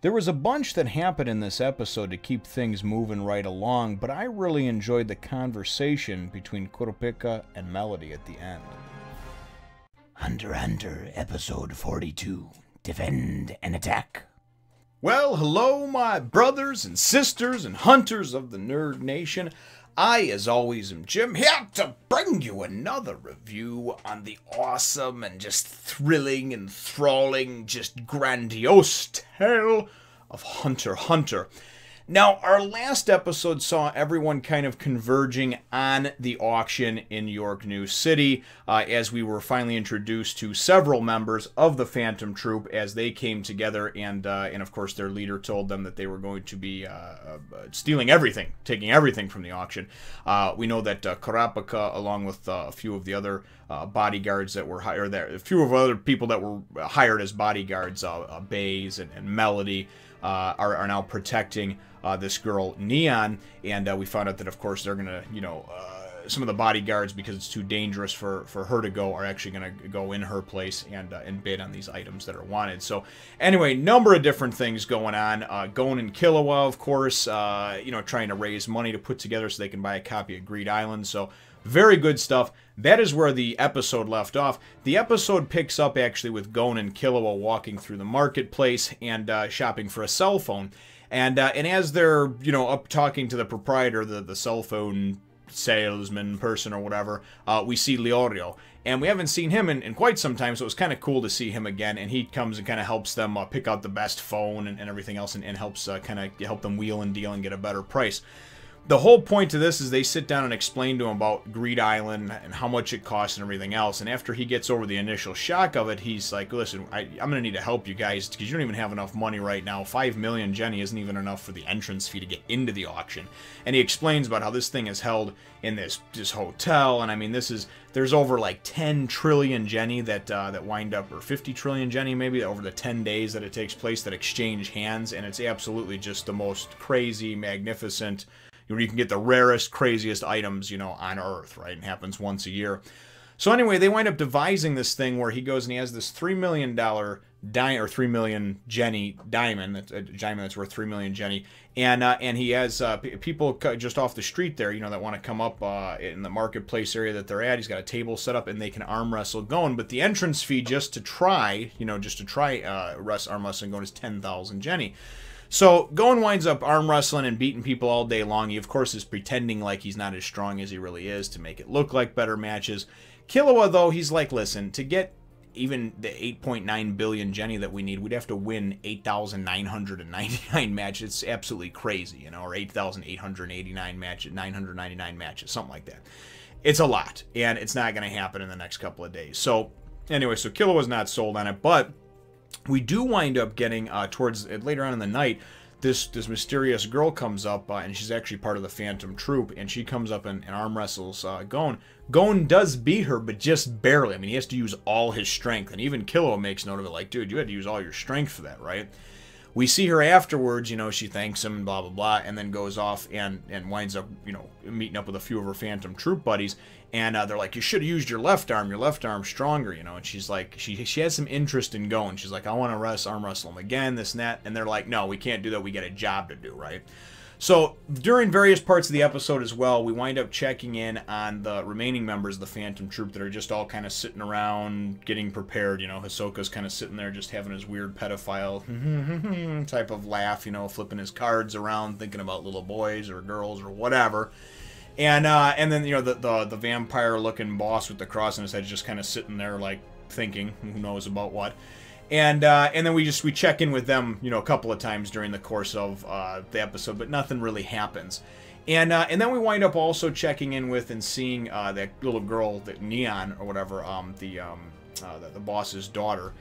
There was a bunch that happened in this episode to keep things moving right along, but I really enjoyed the conversation between Kurapika and Melody at the end. Hunter x Hunter, episode 42. Defend and attack. Well, hello, my brothers and sisters and hunters of the Nerd Nation. I, as always, am Jim, here to bring you another review on the awesome and just thrilling and enthralling, just grandiose tale of Hunter x Hunter. Now, our last episode saw everyone kind of converging on the auction in York New City as we were finally introduced to several members of the Phantom Troop as they came together, and of course their leader told them that they were going to be stealing everything, taking everything from the auction. We know that Kurapika, along with a few of the other bodyguards that were hired there, a few of other people that were hired as bodyguards, Bays and Melody, are now protecting this girl, Neon, and we found out that, of course, they're going to, some of the bodyguards, because it's too dangerous for her to go, are actually going to go in her place and bid on these items that are wanted. So, anyway, number of different things going on. Gon and Killua, of course, trying to raise money to put together so they can buy a copy of Greed Island. So, very good stuff. That is where the episode left off. The episode picks up, actually, with Gon and Killua walking through the marketplace and shopping for a cell phone. And as they're, up talking to the proprietor, the cell phone salesman person or whatever, we see Leorio. And we haven't seen him in quite some time, so it was kind of cool to see him again. And he comes and kind of helps them pick out the best phone and everything else, and helps kind of help them wheel and deal and get a better price. The whole point to this is they sit down and explain to him about Greed Island and how much it costs and everything else. And after he gets over the initial shock of it, he's like, listen, I'm going to need to help you guys because you don't even have enough money right now. 5 million Jenny isn't even enough for the entrance fee to get into the auction. And he explains about how this thing is held in this hotel. And I mean, there's over like 10 trillion Jenny that wind up, or 50 trillion Jenny maybe, over the 10 days that it takes place that exchange hands. And it's absolutely just the most crazy, magnificent, you can get the rarest, craziest items, on Earth, right? It happens once a year. So anyway, they wind up devising this thing where he goes and he has this $3 million or 3 million Jenny diamond, a diamond that's worth 3 million Jenny, and he has people just off the street there, that want to come up in the marketplace area that they're at. He's got a table set up and they can arm wrestle Gon, but the entrance fee just to try arm wrestling Gon is 10,000 Jenny. So, Gon winds up arm wrestling and beating people all day long. He, of course, is pretending like he's not as strong as he really is to make it look like better matches. Killua, though, he's like, listen, to get even the 8.9 billion Jenny that we need, we'd have to win 8,999 matches. It's absolutely crazy, or 8,889 matches, 999 matches, something like that. It's a lot, and it's not going to happen in the next couple of days. So, anyway, so Killua's not sold on it, but we do wind up getting, towards later on in the night, this mysterious girl comes up, and she's actually part of the Phantom Troop, and she comes up and arm wrestles Gon. Gon does beat her, but just barely. I mean, he has to use all his strength, and even Killua makes note of it, like, dude, you had to use all your strength for that, right? We see her afterwards, she thanks him, blah, blah, blah, and then goes off and winds up, meeting up with a few of her Phantom Troop buddies, and they're like, you should have used your left arm's stronger, and she's like, she has some interest in Gon. She's like, I want to arm wrestle him again, this and that, and they're like, no, we can't do that, we got a job to do, right? So, during various parts of the episode as well, we wind up checking in on the remaining members of the Phantom Troop that are just all kind of sitting around, getting prepared, Hisoka's kind of sitting there just having his weird pedophile type of laugh, flipping his cards around, thinking about little boys or girls or whatever. And then, the vampire-looking boss with the cross on his head just kind of sitting there, like, thinking, who knows about what. And then we check in with them, a couple of times during the course of the episode, but nothing really happens. And then we wind up also checking in with and seeing that little girl, that Neon or whatever, the boss's daughter.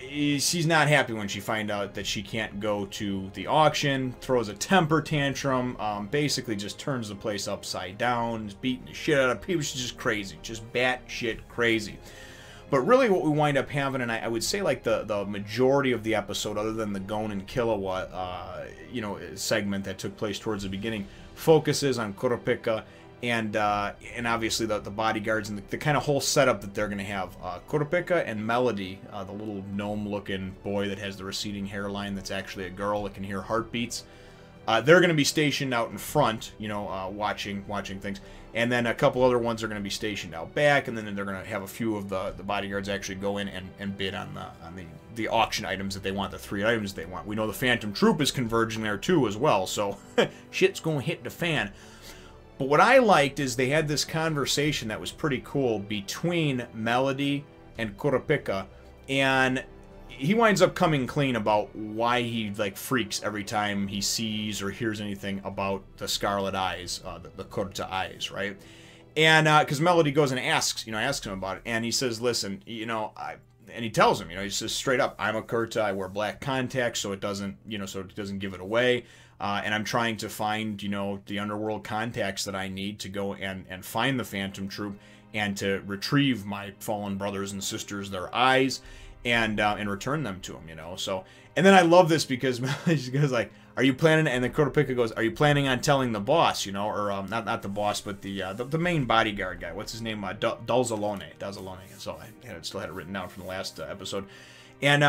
She's not happy when she finds out that she can't go to the auction, throws a temper tantrum, basically just turns the place upside down, is beating the shit out of people. She's just crazy, just batshit crazy. But really what we wind up having, and I would say like the majority of the episode, other than the Gon and Killua, segment that took place towards the beginning, focuses on Kurapika and obviously the bodyguards and the kind of whole setup that they're going to have. Kurapika and Melody, the little gnome-looking boy that has the receding hairline that's actually a girl that can hear heartbeats, they're going to be stationed out in front, you know, watching things. And then a couple other ones are going to be stationed out back, and then they're going to have a few of the bodyguards actually go in and bid on the auction items that they want, the 3 items they want. We know the Phantom Troop is converging there too as well, so shit's going to hit the fan. But what I liked is they had this conversation that was pretty cool between Melody and Kurapika, and he winds up coming clean about why he like freaks every time he sees or hears anything about the Scarlet Eyes, the Kurta Eyes, right? And because Melody goes and asks him about it, and he says, "Listen, you know, and he tells him, you know, he says straight up, I'm a Kurta. I wear black contacts, so it doesn't, you know, so it doesn't give it away. And I'm trying to find, you know, the underworld contacts that I need to go and find the Phantom Troop and to retrieve my fallen brothers and sisters, their eyes, and return them to him, you know." So, and then I love this because she goes like, "Are you planning?" And then Kurapika goes, "Are you planning on telling the boss, you know, or not the boss, but the main bodyguard guy? What's his name? Dalzalone. So I still had it written down from the last episode." And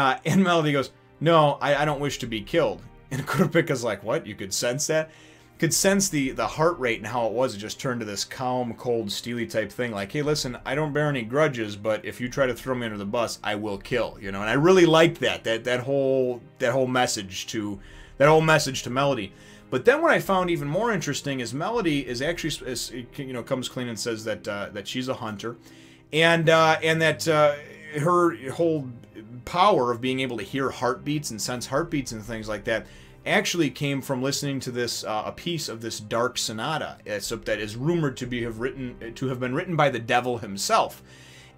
Melody goes, "No, I don't wish to be killed." And Kurapika's like, "What? You could sense that?" Could sense the heart rate and how it was. It just turned to this calm, cold, steely type thing. Like, hey, listen, I don't bear any grudges, but if you try to throw me under the bus, I will kill. You know, and I really liked that whole message to Melody. But then what I found even more interesting is Melody is actually, you know, comes clean and says that she's a hunter, and that her whole power of being able to hear heartbeats and sense heartbeats and things like that actually came from listening to this a piece of this dark sonata that is rumored to have been written by the devil himself,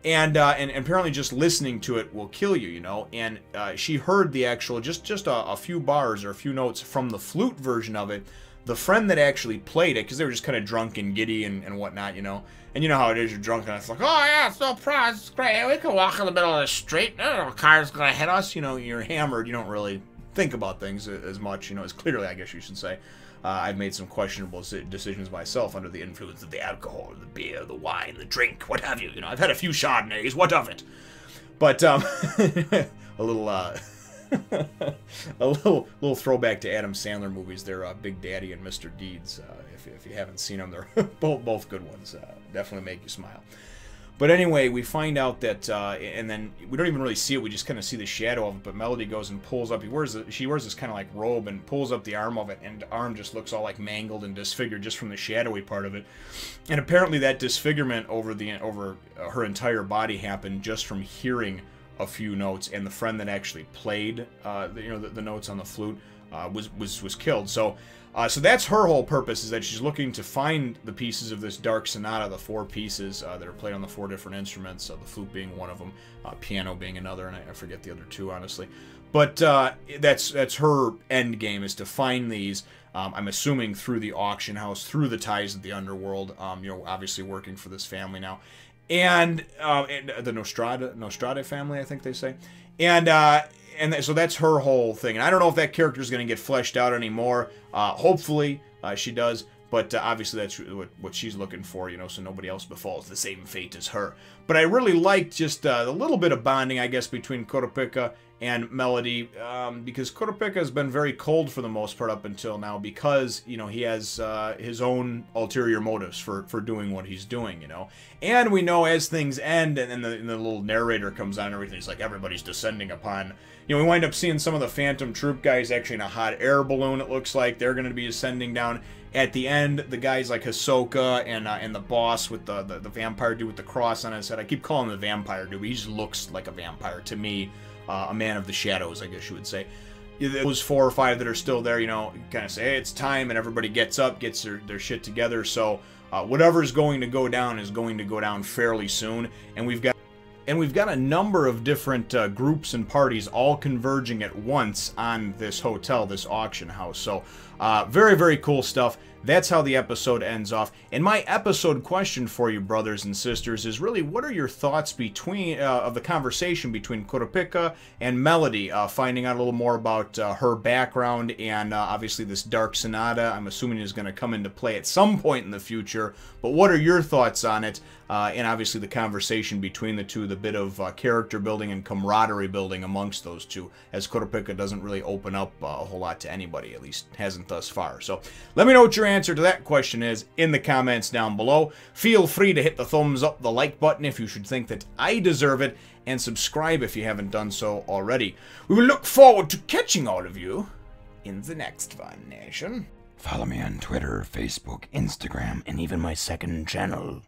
and apparently just listening to it will kill you, you know. And she heard the actual just a few bars or a few notes from the flute version of it. The friend that actually played it, because they were just kind of drunk and giddy and whatnot, you know. And you know how it is, you're drunk and it's like, oh yeah, it's no problem, it's great, we can walk in the middle of the street, no car's gonna hit us, you know. You're hammered, you don't really think about things as much, you know, as clearly, I guess you should say. I've made some questionable decisions myself under the influence of the alcohol, the beer, the wine, the drink, what have you. You know, I've had a few Chardonnays, what of it? But a little a little throwback to Adam Sandler movies. They're Big Daddy and Mr. Deeds. If you haven't seen them, they're both good ones. Definitely make you smile. But anyway, we find out that, and then we don't even really see it. We just kind of see the shadow of it. But Melody goes and pulls up. She wears this kind of like robe and pulls up the arm of it, and the arm just looks all like mangled and disfigured just from the shadowy part of it. And apparently that disfigurement over her entire body happened just from hearing a few notes. And the friend that actually played, the notes on the flute, was killed. So that's her whole purpose, is that she's looking to find the pieces of this dark sonata, the 4 pieces that are played on the 4 different instruments, the flute being one of them, piano being another, and I forget the other 2, honestly. But that's her end game, is to find these. I'm assuming through the auction house, through the ties of the underworld. You know, obviously working for this family now, and the Nostrada family, I think they say, and so that's her whole thing. And I don't know if that character is going to get fleshed out anymore. Hopefully she does. But obviously that's what she's looking for, you know, so nobody else befalls the same fate as her. But I really liked just a little bit of bonding, I guess, between Kurapika and Melody, because Kurapika has been very cold for the most part up until now, because, you know, he has his own ulterior motives for doing what he's doing, you know. And we know as things end, and the little narrator comes on and everything, it's like everybody's descending upon, you know, we wind up seeing some of the Phantom Troop guys actually in a hot air balloon, it looks like. They're going to be ascending down. At the end, the guys like Hisoka and the boss with the vampire dude with the cross on his head. I keep calling him the vampire dude, but he just looks like a vampire to me. A man of the shadows, I guess you would say. Those 4 or 5 that are still there, you know, kind of say, hey, it's time, and everybody gets up, gets their shit together. So whatever's going to go down is going to go down fairly soon. And we've got a number of different groups and parties all converging at once on this hotel, this auction house. So very, very cool stuff. That's how the episode ends off. And my episode question for you, brothers and sisters, is really, what are your thoughts between of the conversation between Kurapika and Melody, finding out a little more about her background and obviously this Dark Sonata, I'm assuming is going to come into play at some point in the future. But what are your thoughts on it? And obviously the conversation between the two, the bit of character building and camaraderie building amongst those two, as Kurapika doesn't really open up a whole lot to anybody, at least hasn't thus far. So let me know what your answer to that question is in the comments down below. Feel free to hit the thumbs up, the like button if you should think that I deserve it, and subscribe if you haven't done so already. We will look forward to catching all of you in the next Fun Nation. Follow me on Twitter, Facebook, Instagram, and even my second channel.